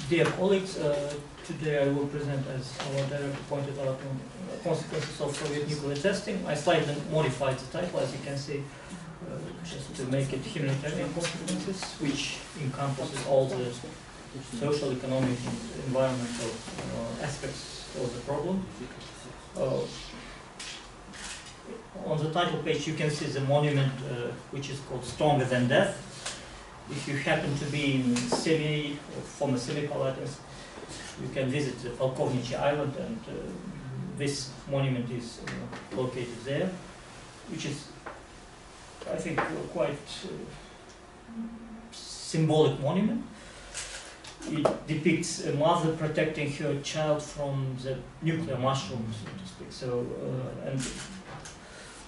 Dear colleagues, today I will present, as our director pointed out, consequences of Soviet nuclear testing. I slightly modified the title, as you can see, just to make it humanitarian consequences, which encompasses all the social, economic, and environmental aspects of the problem. On the title page you can see the monument which is called Stronger Than Death. If you happen to be in former Semipalatinsk, you can visit the Polkovnichi Island, and this monument is located there, which is, I think, quite symbolic monument. It depicts a mother protecting her child from the nuclear mushroom, so to speak. So, and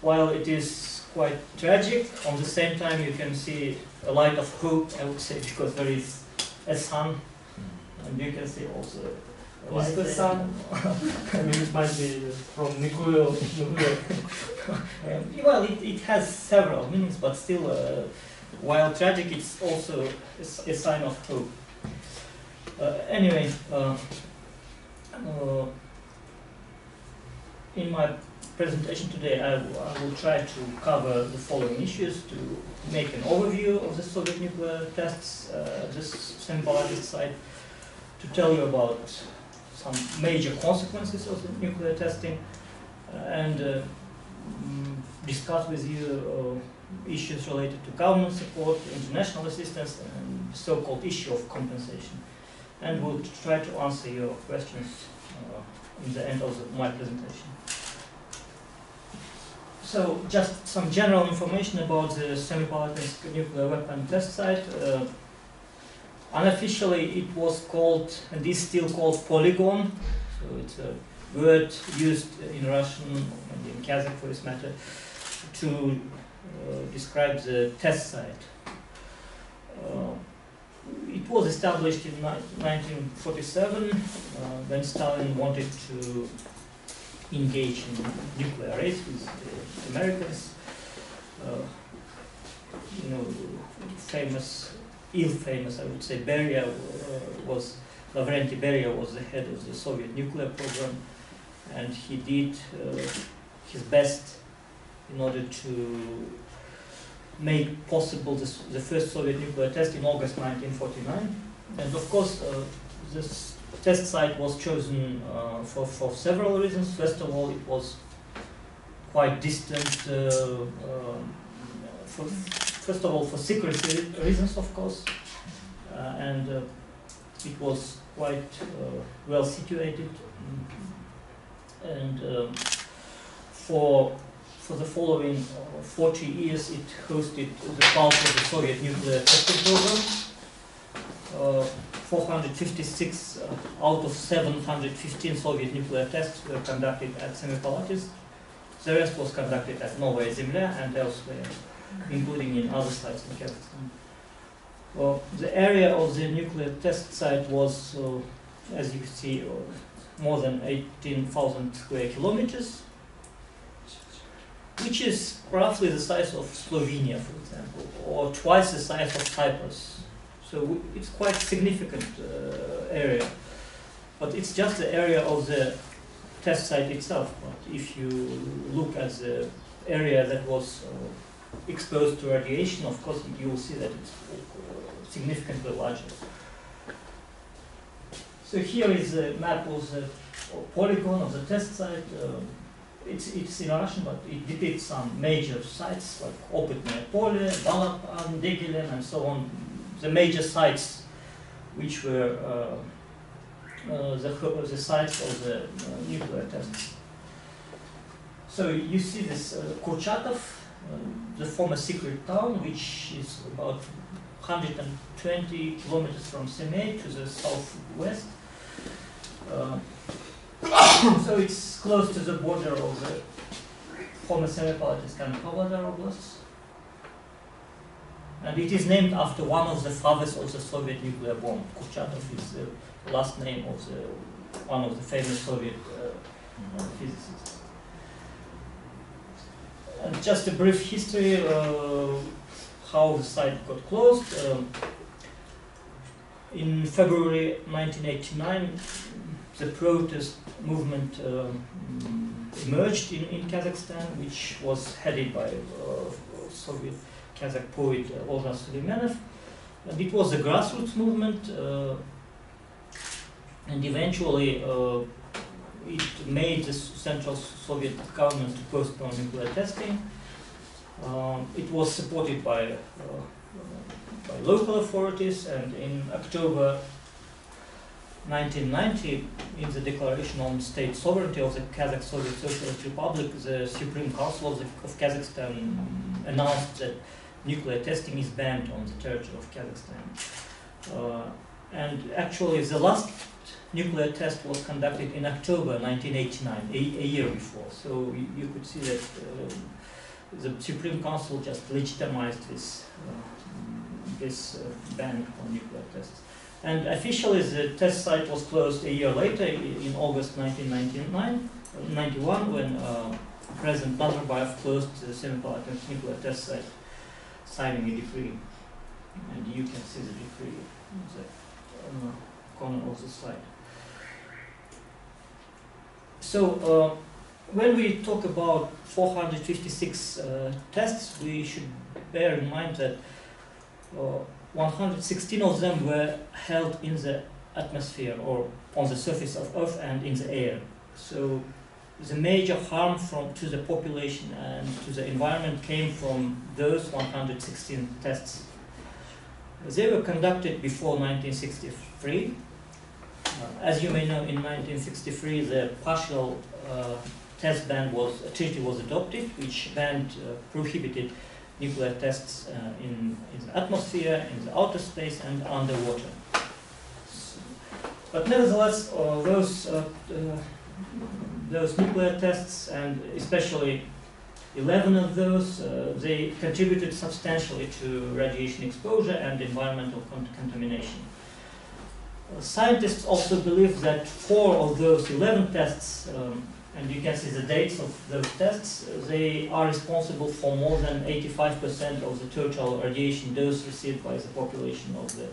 while it is quite tragic, on the same time you can see a light of hope, I would say, because there is a sun, and you can see also a light. Is the sun? I mean, it might be from nuclear. Well, it has several meanings, but still, while tragic, it's also a sign of hope. Anyway, in my presentation today, I will try to cover the following issues: to make an overview of the Soviet nuclear tests, this Semipalatinsk site, to tell you about some major consequences of the nuclear testing, and discuss with you issues related to government support, international assistance, and the so-called issue of compensation. And we'll try to answer your questions in the end of my presentation. So, just some general information about the Semipalatinsk nuclear weapon test site. Unofficially, it was called, and is still called, polygon. So it's a word used in Russian, and in Kazakh for this matter, to describe the test site. It was established in 1947 when Stalin wanted to engage in nuclear race with the Americans. Ill-famous, I would say, Lavrenti Beria was the head of the Soviet nuclear program, and he did his best in order to make possible the first Soviet nuclear test in August 1949. And of course, this test site was chosen for several reasons. First of all, it was quite distant, first of all for security reasons, of course, and it was quite well situated, and for the following 40 years it hosted the bulk of the Soviet nuclear testing program. 456 out of 715 Soviet nuclear tests were conducted at Semipalatinsk. The rest was conducted at Novaya Zemlya and elsewhere, including in other sites in Kazakhstan. Well, the area of the nuclear test site was, as you see, more than 18,000 square kilometers, which is roughly the size of Slovenia, for example, or twice the size of Cyprus. So it's quite significant area, but it's just the area of the test site itself. But if you look at the area that was exposed to radiation, of course you will see that it's significantly larger. So here is a map of the polygon of the test site. It's in Russian, but it depicts some major sites like Opытное поле, Balapan, Degelen, and so on. The major sites which were the sites of the nuclear tests. So you see this Kurchatov, the former secret town, which is about 120 kilometers from Semey to the southwest. So it's close to the border of the former Semipalatinsk and Pavlodar oblasts. And it is named after one of the fathers of the Soviet nuclear bomb. Kurchatov is the last name of one of the famous Soviet physicists. And just a brief history how the site got closed. In February 1989, the protest movement emerged in Kazakhstan, which was headed by Soviet Kazakh poet Olga Suleimanov. And it was a grassroots movement, and eventually it made the Central Soviet government to postpone nuclear testing. It was supported by local authorities, and in October 1990, in the Declaration on State Sovereignty of the Kazakh Soviet Socialist Republic, the Supreme Council of Kazakhstan announced that nuclear testing is banned on the territory of Kazakhstan. And actually, the last nuclear test was conducted in October 1989, a year before. So you could see that the Supreme Council just legitimized this ban on nuclear tests. And officially, the test site was closed a year later, in August 1991, when President Nazarbayev closed the Semipalatinsk nuclear test site, signing a decree. And you can see the decree on the corner of the slide. So, when we talk about 456 tests, we should bear in mind that 116 of them were held in the atmosphere or on the surface of Earth and in the air. So the major harm to the population and to the environment came from those 116 tests. They were conducted before 1963. As you may know, in 1963 the partial test ban treaty was adopted, which prohibited nuclear tests in the atmosphere, in the outer space, and underwater. But nevertheless, those nuclear tests, and especially 11 of those, they contributed substantially to radiation exposure and environmental contamination. Scientists also believe that 4 of those 11 tests, and you can see the dates of those tests, they are responsible for more than 85% of the total radiation dose received by the population of the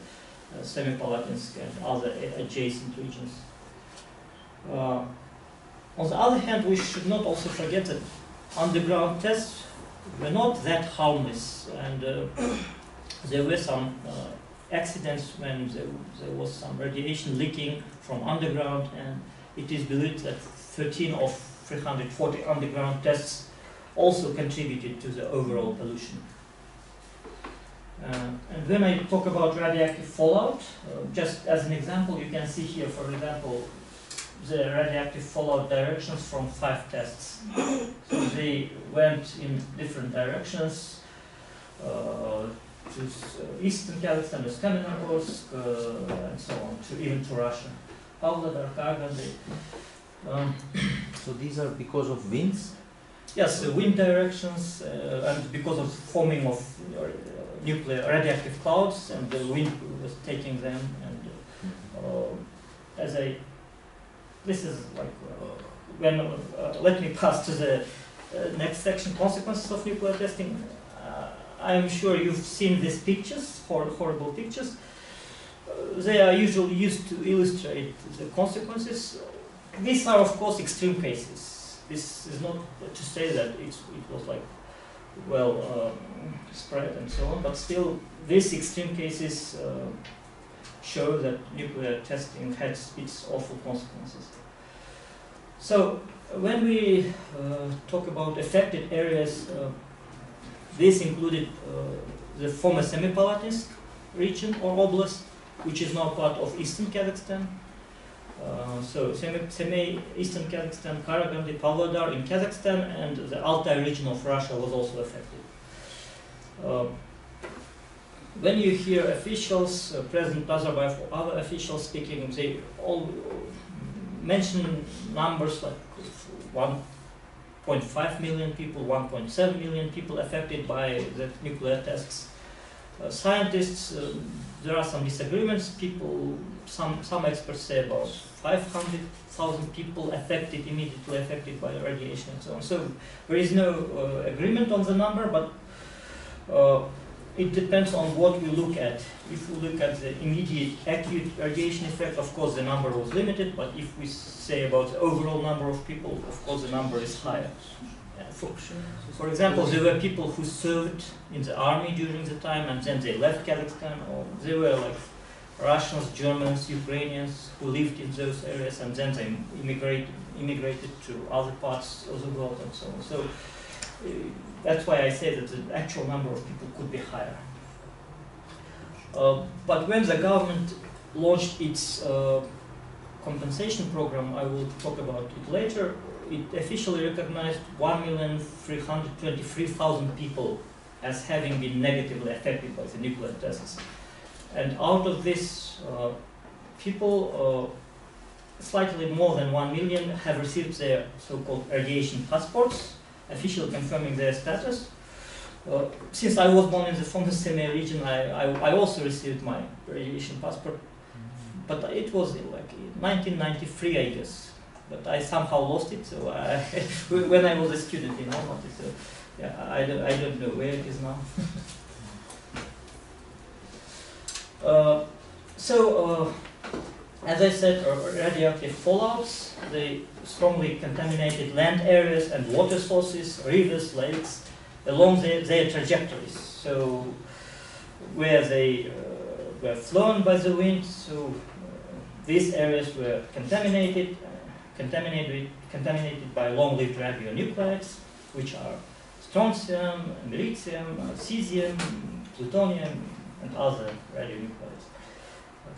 Semipalatinsk and other adjacent regions. On the other hand, we should not also forget that underground tests were not that harmless, and there were some accidents when there was some radiation leaking from underground, and it is believed that 13 of 340 underground tests also contributed to the overall pollution. And when I talk about radioactive fallout, just as an example, you can see here, for example, the radioactive fallout directions from 5 tests. So they went in different directions to eastern Kazakhstan, to Semipalatinsk, and so on, even to Russia. Pavlodar, Kargan, so these are because of winds? Yes, the wind directions, and because of forming of nuclear radioactive clouds, and the wind was taking them. And this is like let me pass to the next section: consequences of nuclear testing. I'm sure you've seen these pictures, horrible pictures. They are usually used to illustrate the consequences. These are, of course, extreme cases. This is not to say that it was like well spread and so on, but still, these extreme cases show that nuclear testing has its awful consequences. So, when we talk about affected areas, this included the former Semipalatinsk region or oblast, which is now part of eastern Kazakhstan. So eastern Kazakhstan, Karaganda, Pavlodar in Kazakhstan, and the Altai region of Russia was also affected. When you hear officials, President Nazarbayev or other officials speaking, they all mention numbers like 1.5 million people, 1.7 million people affected by the nuclear tests. Scientists, there are some disagreements. Some experts say about 500,000 people immediately affected by radiation and so on. So there is no agreement on the number, but it depends on what we look at. If we look at the immediate acute radiation effect, of course the number was limited, but if we say about the overall number of people, of course the number is higher. For example, there were people who served in the army during the time and then they left Kazakhstan, or they were like Russians, Germans, Ukrainians who lived in those areas and then they immigrated to other parts of the world and so on. So that's why I say that the actual number of people could be higher. But when the government launched its compensation program, I will talk about it later, it officially recognized 1,323,000 people as having been negatively affected by the nuclear tests. And out of this people, slightly more than 1 million have received their so-called radiation passports, officially confirming their status. Since I was born in the former Semipalatinsk region, I also received my radiation passport, but it was in like 1993, I guess. But I somehow lost it, so when I was a student in Almaty, so yeah, I don't know where it is now. As I said, radioactive fallouts, they strongly contaminated land areas and water sources, rivers, lakes, along their trajectories. So where they were flown by the wind, so these areas were contaminated by long-lived radionuclides, which are strontium, americium, cesium, plutonium, and other radionuclides,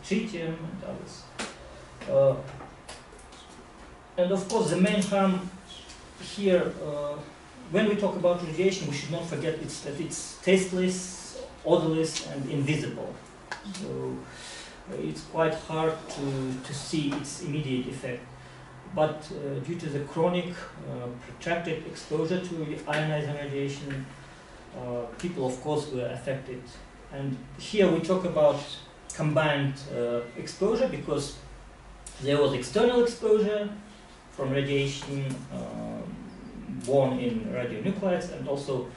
tritium and others. And of course, the main harm here, when we talk about radiation, we should not forget that it's tasteless, odorless, and invisible. So it's quite hard to see its immediate effect. But due to the chronic, protracted exposure to ionizing radiation, people, of course, were affected. And here we talk about combined exposure, because there was external exposure from radiation born in radionuclides, and also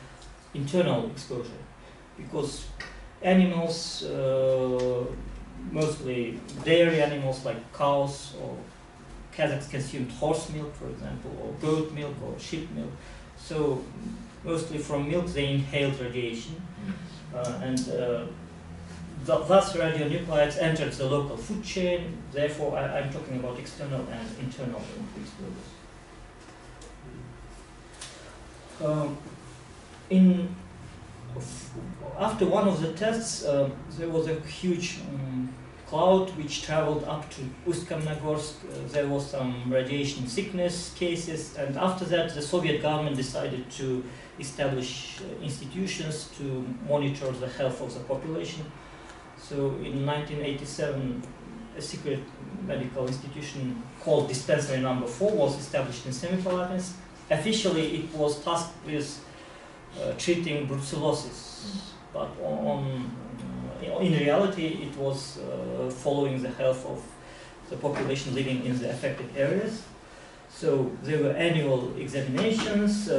internal exposure, because animals, mostly dairy animals like cows or Kazakhs consumed horse milk, for example, or goat milk or sheep milk. So mostly from milk they inhaled radiation, thus radionuclides entered the local food chain. Therefore, I'm talking about external and internal exposures. After one of the tests, there was a huge cloud which traveled up to Ust-Kamnagorsk. There was some radiation sickness cases, and after that the Soviet government decided to establish institutions to monitor the health of the population. So in 1987, a secret medical institution called Dispensary Number 4 was established in Semipalatinsk. Officially, it was tasked with treating brucellosis, but in reality, it was following the health of the population living in the affected areas. So there were annual examinations,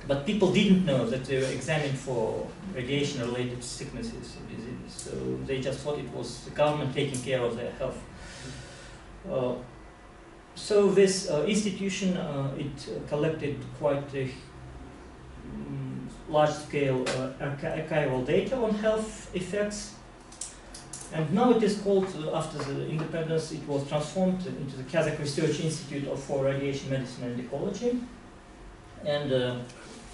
but people didn't know that they were examined for radiation-related sicknesses and diseases. So they just thought it was the government taking care of their health. So this institution, it collected quite a large-scale archival data on health effects. And now it is called, after the independence, it was transformed into the Kazakh Research Institute for Radiation Medicine and Ecology. And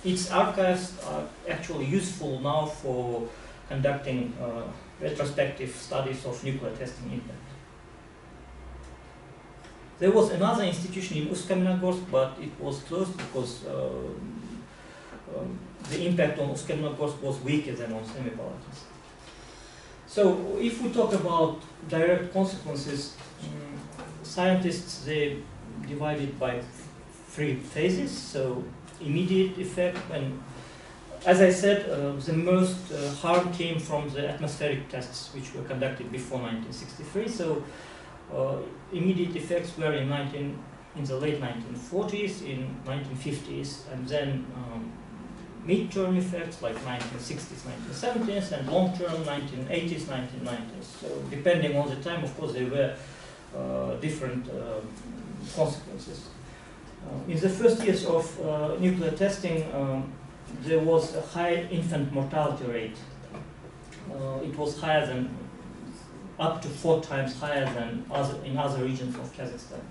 its archives are actually useful now for conducting retrospective studies of nuclear testing impact. There was another institution in Ust-Kamnagorsk, but it was closed because the impact on Ust-Kamnagorsk was weaker than on Semipalatinsk. So if we talk about direct consequences, scientists, they divide it by 3 phases. So immediate effect, when, as I said, the most harm came from the atmospheric tests which were conducted before 1963. So immediate effects were in the late 1940s, in 1950s, and then mid-term effects like 1960s, 1970s, and long-term 1980s, 1990s. So depending on the time, of course, there were different consequences. In the first years of nuclear testing, there was a high infant mortality rate. It was higher than, up to 4 times higher than in other regions of Kazakhstan.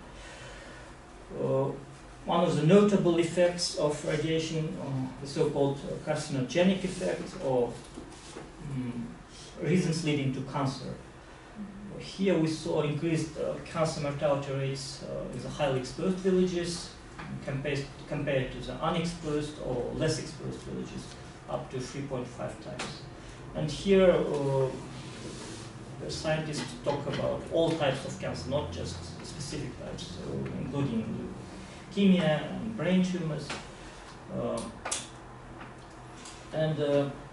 One of the notable effects of radiation, the so-called carcinogenic effect, or reasons leading to cancer. Here we saw increased cancer mortality rates in the highly exposed villages compared to the unexposed or less exposed villages, up to 3.5 times. And here the scientists talk about all types of cancer, not just specific types, so including leukemia and brain tumors.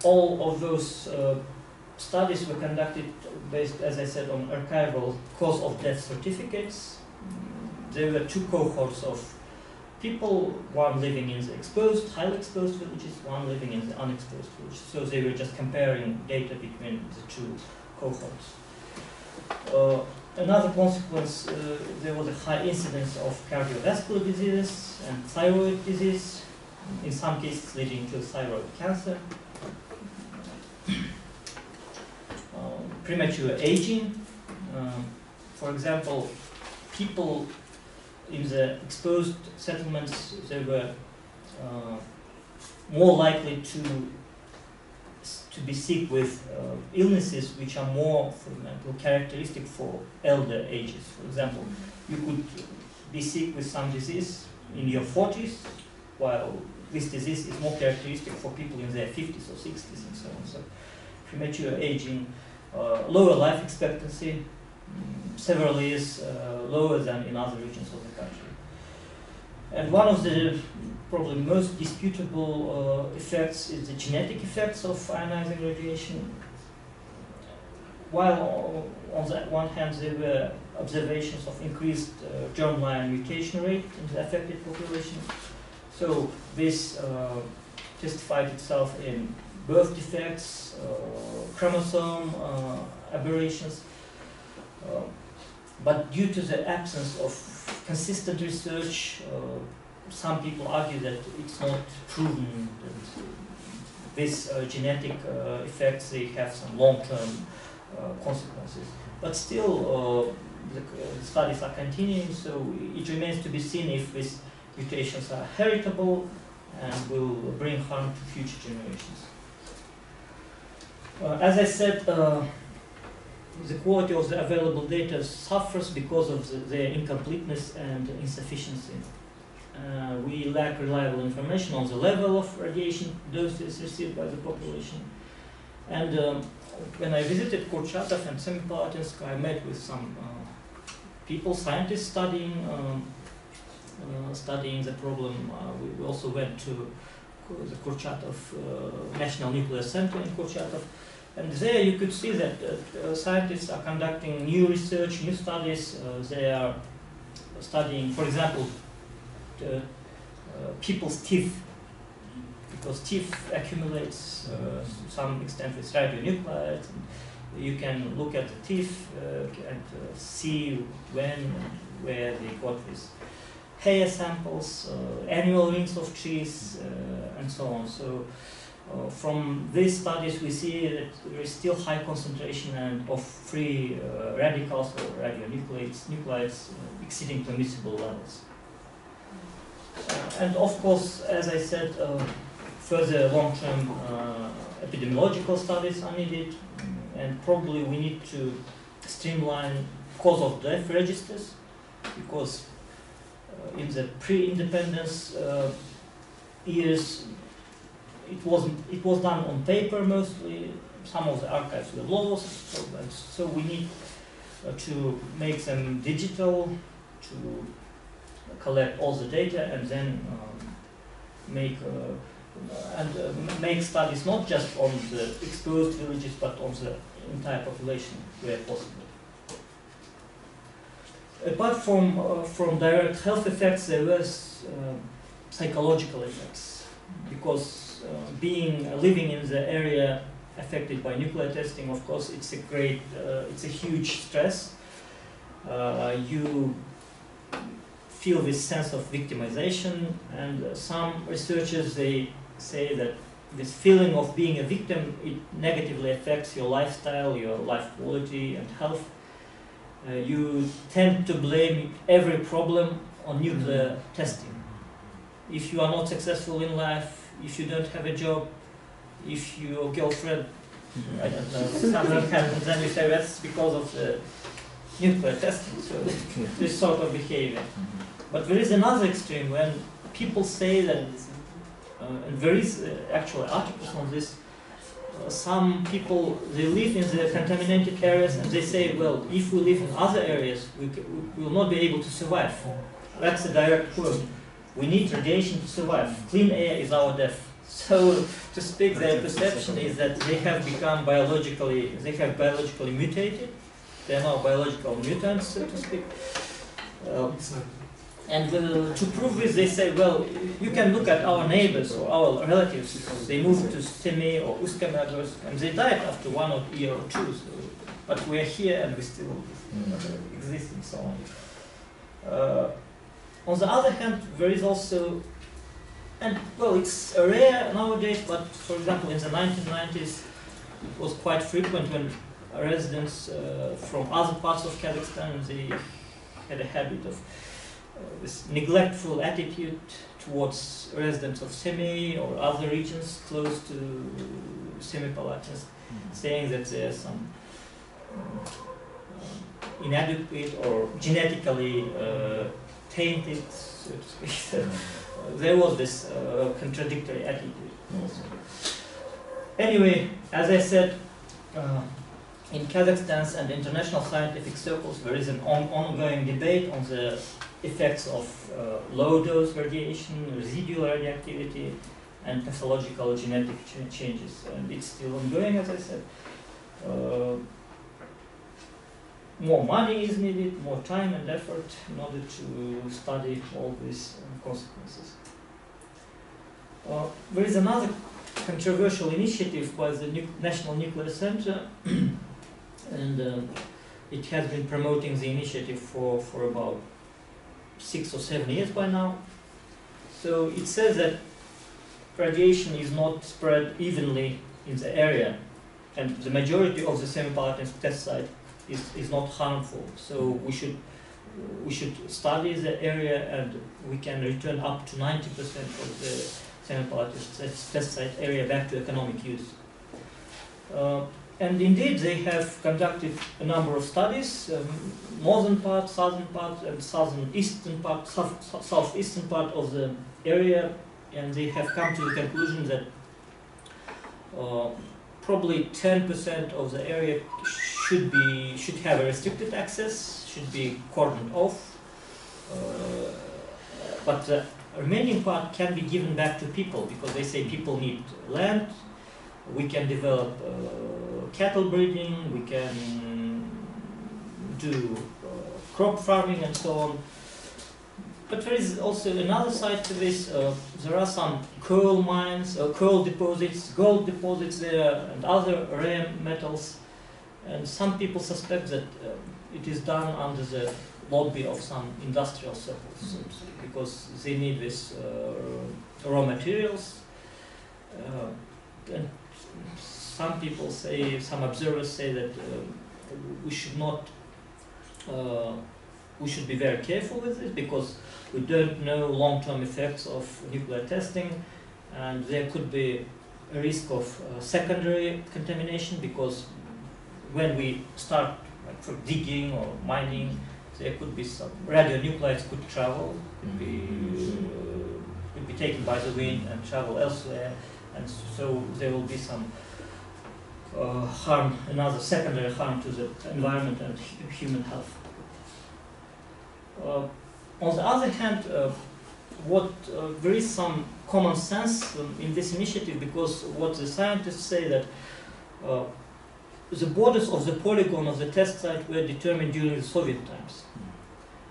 All of those studies were conducted based, as I said, on archival cause of death certificates. There were 2 cohorts of people, one living in the exposed, highly exposed villages, one living in the unexposed villages. So they were just comparing data between the 2 cohorts. Another consequence, there was a high incidence of cardiovascular diseases and thyroid disease, in some cases leading to thyroid cancer. Premature aging. For example, people in the exposed settlements, they were more likely to be sick with illnesses which are more, for example, characteristic for elder ages. For example, you could be sick with some disease in your 40s, while this disease is more characteristic for people in their 50s or 60s and so on. So premature aging, lower life expectancy, several years lower than in other regions of the country. And one of the probably most disputable effects is the genetic effects of ionizing radiation. While on the one hand there were observations of increased germline mutation rate in the affected population, so this testified itself in birth defects, chromosome aberrations. But due to the absence of consistent research, some people argue that it's not proven that these genetic effects, they have some long-term consequences. But still, the studies are continuing, so it remains to be seen if these mutations are heritable and will bring harm to future generations. As I said, the quality of the available data suffers because of their incompleteness and insufficiency. We lack reliable information on the level of radiation doses received by the population. And when I visited Kurchatov and Semipalatinsk, I met with some people, scientists studying the problem. We also went to the Kurchatov National Nuclear Center in Kurchatov. And there you could see that scientists are conducting new research, new studies. They are studying, for example, people's teeth, because teeth accumulates some extent with radionuclides. And you can look at the teeth and see when and where they got these hair samples, annual rings of trees, and so on. So from these studies, we see that there is still high concentration of free radicals or radionuclides exceeding permissible levels. And of course, as I said, further long-term epidemiological studies are needed, and probably we need to streamline cause of death registers, because in the pre-independence years, it was done on paper mostly. Some of the archives were lost, so we need to make them digital, to collect all the data, and then make studies not just on the exposed villages but on the entire population where possible. Apart from direct health effects, there were psychological effects, because living in the area affected by nuclear testing, of course, it's a huge stress. You feel this sense of victimization, and some researchers, they say that this feeling of being a victim, it negatively affects your lifestyle, your life quality and health. You tend to blame every problem on nuclear testing. If you are not successful in life, if you don't have a job, if your girlfriend, I don't know, something happens, then you say that's because of the nuclear testing. So this sort of behavior. But there is another extreme when people say that, and there is actually articles on this. Some people, they live in the contaminated areas and they say, well, if we live in other areas, we will not be able to survive. That's a direct quote. We need radiation to survive. Clean air is our death. So, to speak, their perception is that they have become biologically mutated. They are now biological mutants, so to speak. And to prove this, they say, well, you can look at our neighbors or our relatives. They moved to Semi or Uskamergos, and they died after 1 year or 2. So, but we are here and we still exist and so on. On the other hand, there is also, and well, it's rare nowadays, but for example, in the 1990s, it was quite frequent when residents from other parts of Kazakhstan, they had a habit of this neglectful attitude towards residents of Semi or other regions close to Semipalatinsk, saying that there's some inadequate or genetically tainted, so to speak. There was this contradictory attitude also. Anyway, as I said, in Kazakhstan and international scientific circles, there is an ongoing debate on the effects of low-dose radiation, residual radioactivity, and pathological genetic changes. And it's still ongoing, as I said. More money is needed, more time and effort in order to study all these consequences. There is another controversial initiative by the National Nuclear Center, and it has been promoting the initiative for about 6 or 7 years by now. So it says that radiation is not spread evenly in the area, and the majority of the Semipalatinsk test site is not harmful. So we should study the area, and we can return up to 90% of the Semipalatinsk test site area back to economic use. And indeed, they have conducted a number of studies, northern part, southern part, and southeastern part of the area, and they have come to the conclusion that probably 10% of the area should have a restricted access, should be cordoned off, but the remaining part can be given back to people, because they say people need land. We can develop cattle breeding, we can do crop farming and so on. But there is also another side to this. There are some coal mines, coal deposits, gold deposits there, and other rare metals. And some people suspect that it is done under the lobby of some industrial circles, because they need this raw materials. And some people say, some observers say that we should be very careful with this, because we don't know long-term effects of nuclear testing, and there could be a risk of secondary contamination, because when we start for digging or mining, there could be some radionuclides could travel, could be taken by the wind and travel elsewhere, and so there will be some harm, another secondary harm to the environment and human health. On the other hand, there is some common sense in this initiative, because what the scientists say that the borders of the polygon of the test site were determined during the Soviet times.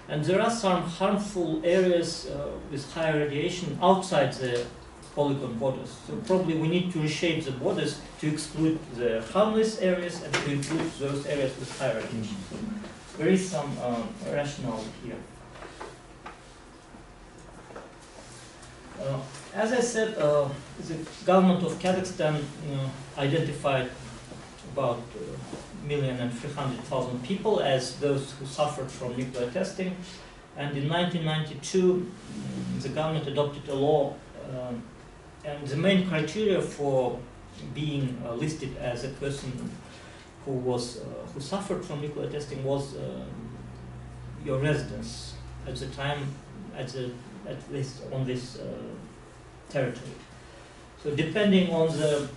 And there are some harmful areas with high radiation outside the polygon borders. So probably we need to reshape the borders to exclude the harmless areas and to include those areas with high radiation. So there is some rationale here. As I said, the government of Kazakhstan identified about 1,300,000 people as those who suffered from nuclear testing. And in 1992, the government adopted a law, and the main criteria for being listed as a person who suffered from nuclear testing was your residence at the time, at least on this territory. So depending on the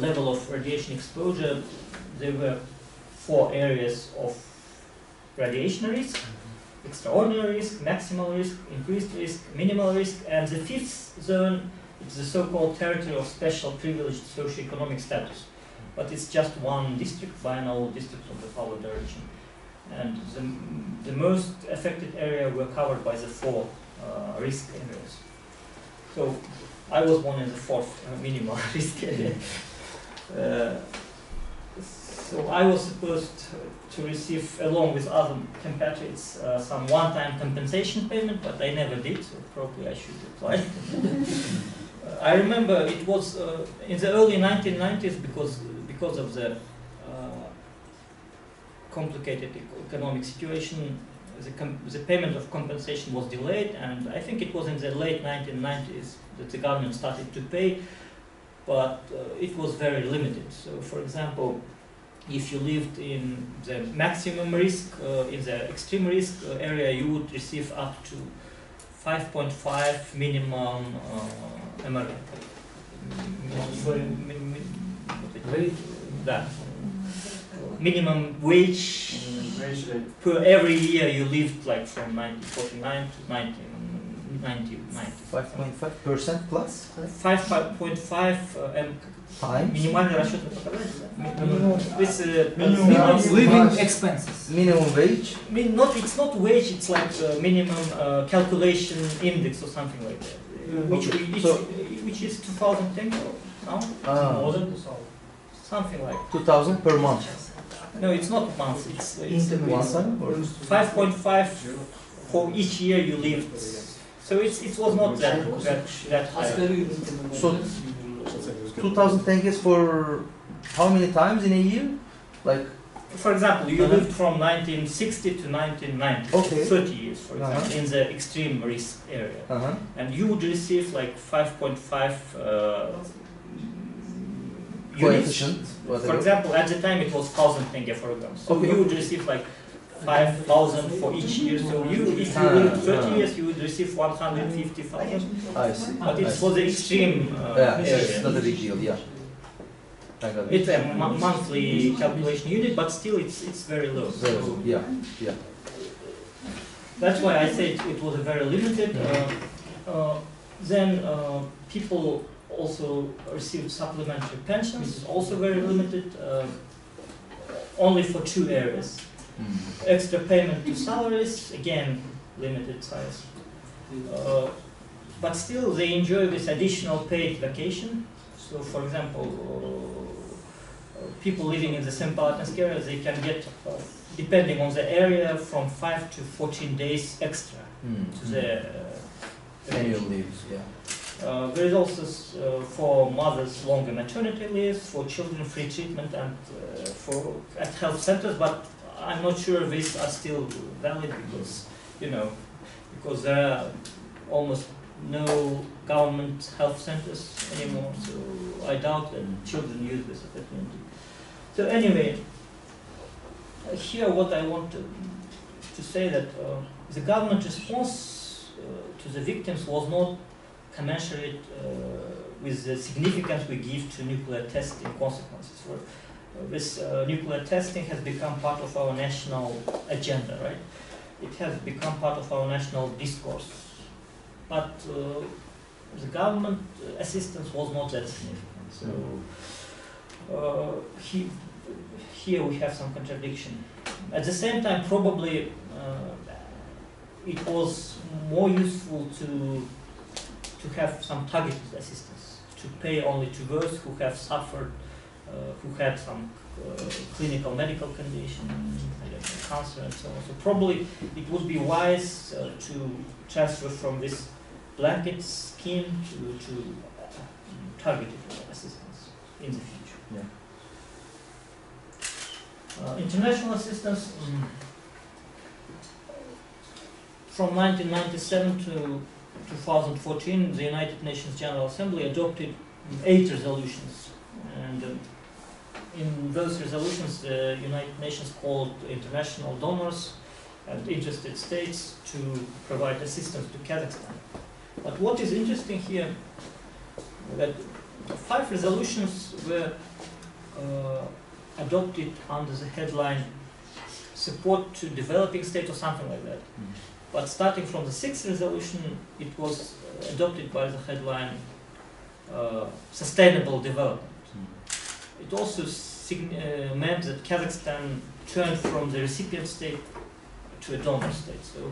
level of radiation exposure, there were 4 areas of radiation risk: extraordinary risk, maximal risk, increased risk, minimal risk, and the 5th zone is the so-called territory of special privileged socioeconomic status. But it's just one district, binary district of the power direction. And the most affected area were covered by the 4 risk areas. So I was one in the 4th minimal risk area. So I was supposed to receive, along with other compatriots, some one-time compensation payment, but I never did, so probably I should apply. I remember it was in the early 1990s because of the complicated economic situation, the payment of compensation was delayed, and I think it was in the late 1990s that the government started to pay, but it was very limited. So, for example, if you lived in the maximum risk, in the extreme risk area, you would receive up to 5.5 minimum MRE. Minimum wage per every year you lived, like from 1949 to 1990. 5.5% plus? 5.5 Times? минимальный расчетный показатель. With living expenses. Minimum wage? It's not wage, it's like minimum calculation index or something like that. Which is 2000 tenge now? More than 2,000. Something like. 2,000 per month? No, it's not months, it's One time? Or? 5.5 for each year you lived. So it was not that high. So 2,000 tenges for how many times in a year? Like, for example, you lived from 1960 to 1990, okay. 30 years, for example, in the extreme risk area. And you would receive like 5.5 units. For example, at the time it was 1,000 tenge, for example. So you would receive like 5,000 for each year. So if you lived 30 years, you would receive 150,000. I see. But it's for the extreme yeah, area. it's not a big deal, yeah. It's a monthly calculation unit, but still it's very low. Very low, yeah, yeah. That's why I said it was very limited. Then people also received supplementary pensions, also very limited, only for 2 areas. Extra payment to salaries, again, limited size. But still they enjoy this additional paid vacation. So, for example, people living in the Semipalatinsk area, they can get, depending on the area, from 5 to 14 days extra to the annual leaves, yeah. there is also for mothers longer maternity leaves, for children free treatment, and at health centers. But I'm not sure these are still valid because because there are almost no government health centers anymore. So I doubt that children use this opportunity. So anyway, here what I want to say that the government response to the victims was not commensurate with the significance we give to nuclear testing consequences. This nuclear testing has become part of our national agenda, right? It has become part of our national discourse. But the government assistance was not that significant. So here we have some contradiction. At the same time, probably it was more useful to to have some targeted assistance, to pay only to those who have suffered, who had some clinical medical condition, cancer and so on. So probably it would be wise to transfer from this blanket scheme to targeted assistance in the future. Yeah. International assistance, from 1997 to 2014, the United Nations General Assembly adopted 8 resolutions, and in those resolutions the United Nations called international donors and interested states to provide assistance to Kazakhstan. But what is interesting here, that 5 resolutions were adopted under the headline support to developing states or something like that. But starting from the 6th resolution, it was adopted by the headline sustainable development. It also meant that Kazakhstan turned from the recipient state to a donor state. So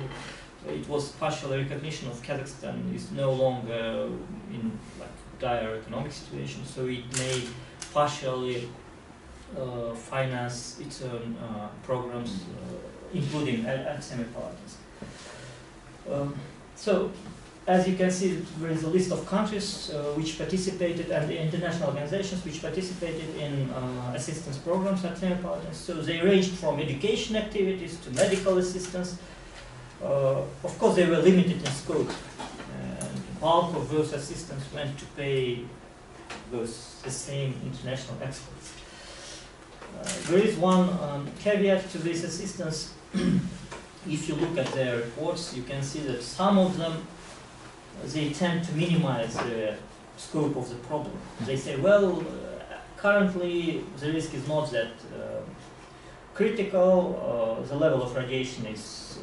it was partial recognition of Kazakhstan is no longer in dire economic situation, so it may partially finance its own programs, including at Semipalatinsk. So, as you can see, there is a list of countries which participated and the international organizations which participated in assistance programs at Semipalatinsk. So they ranged from education activities to medical assistance. Of course, they were limited in scope, and the bulk of those assistance went to pay the same international experts. There is one caveat to this assistance. If you look at their reports, you can see that some of them, they tend to minimize the scope of the problem. They say, well, currently the risk is not that critical, the level of radiation is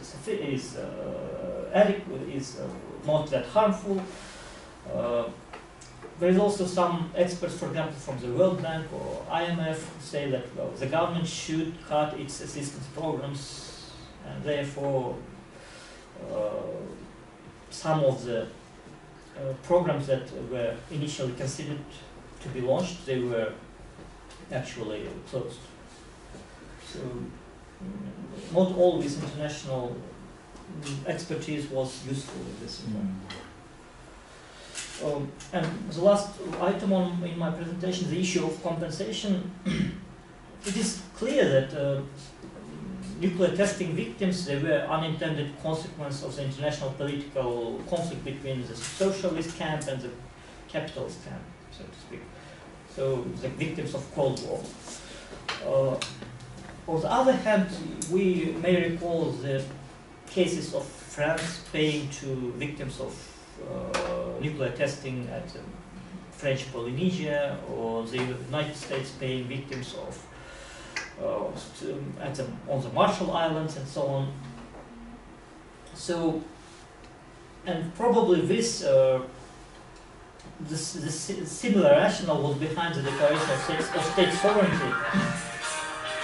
adequate, is not that harmful. There is also some experts, for example, from the World Bank or IMF, who say that, well, the government should cut its assistance programs, and therefore some of the programs that were initially considered to be launched, they were actually closed. So not always international expertise was useful in this environment. And the last item in my presentation, the issue of compensation. It is clear that nuclear testing victims, they were unintended consequence of the international political conflict between the socialist camp and the capitalist camp, so to speak. So the victims of Cold War. On the other hand, we may recall the cases of France paying to victims of nuclear testing at French Polynesia, or the United States paying victims of on the Marshall Islands and so on. So, and probably this similar rationale was behind the Declaration of State Sovereignty,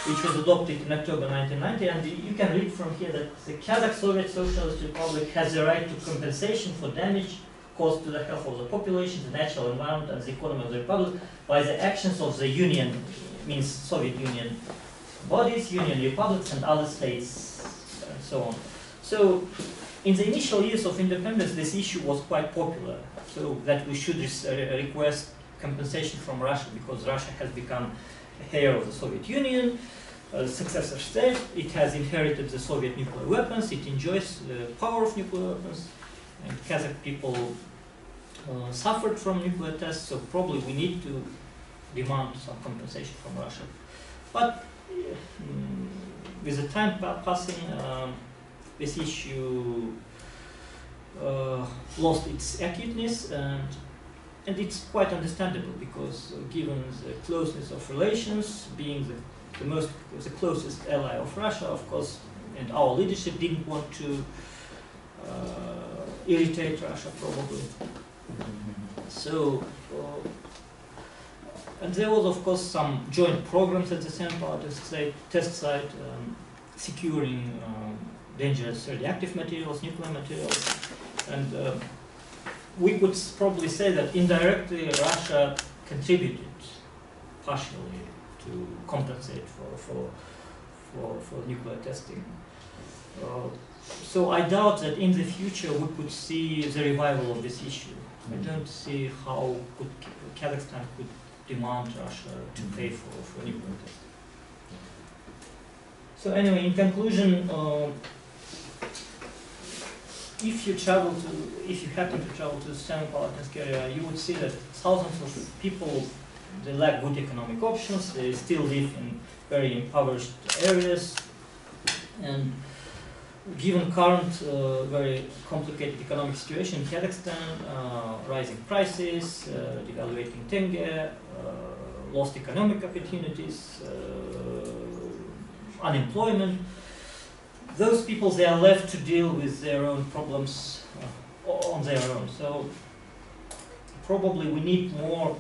which was adopted in October 1990, and you can read from here that the Kazakh Soviet Socialist Republic has the right to compensation for damage caused to the health of the population, the natural environment, and the economy of the Republic by the actions of the Union, means Soviet Union bodies, Union republics, and other states, and so on. So, in the initial years of independence, this issue was quite popular, so that we should request compensation from Russia, because Russia has become a heir of the Soviet Union, successor state. It has inherited the Soviet nuclear weapons, it enjoys the power of nuclear weapons, and Kazakh people suffered from nuclear tests, so probably we need to demand some compensation from Russia. But with the time passing, this issue lost its acuteness, and it's quite understandable, because given the closeness of relations, being the closest ally of Russia, of course, and our leadership didn't want to irritate Russia, probably. So, and there was, of course, some joint programs at the Semipalatinsk test site, securing dangerous radioactive materials, nuclear materials, and we could probably say that indirectly Russia contributed partially to compensate for nuclear testing. So I doubt that in the future we could see the revival of this issue. I don't see how Kazakhstan could demand Russia to pay for nuclear testing. So anyway, in conclusion, if you happen to travel to the Semipalatinsk area, you would see that thousands of people, they lack good economic options, they still live in very impoverished areas, and given current very complicated economic situation in Kazakhstan, rising prices, devaluating tenge, lost economic opportunities, unemployment, those people, they are left to deal with their own problems on their own. So probably we need more,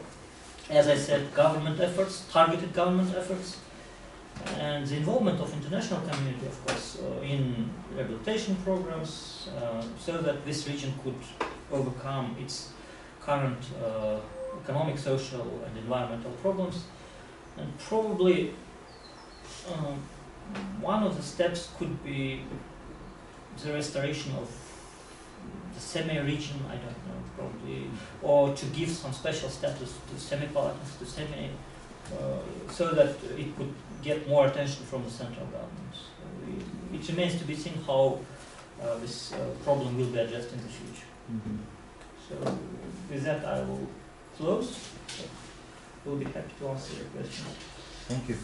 as I said, government efforts, targeted government efforts, and the involvement of international community, of course, in rehabilitation programs, so that this region could overcome its current economic, social, and environmental problems. And probably one of the steps could be the restoration of the semi-region, I don't know, probably, or to give some special status to Semipalatinsk, to Semi, so that it could get more attention from the central government. It remains to be seen how this problem will be addressed in the future. Mm-hmm. So with that I will close. We'll be happy to answer your questions. Thank you.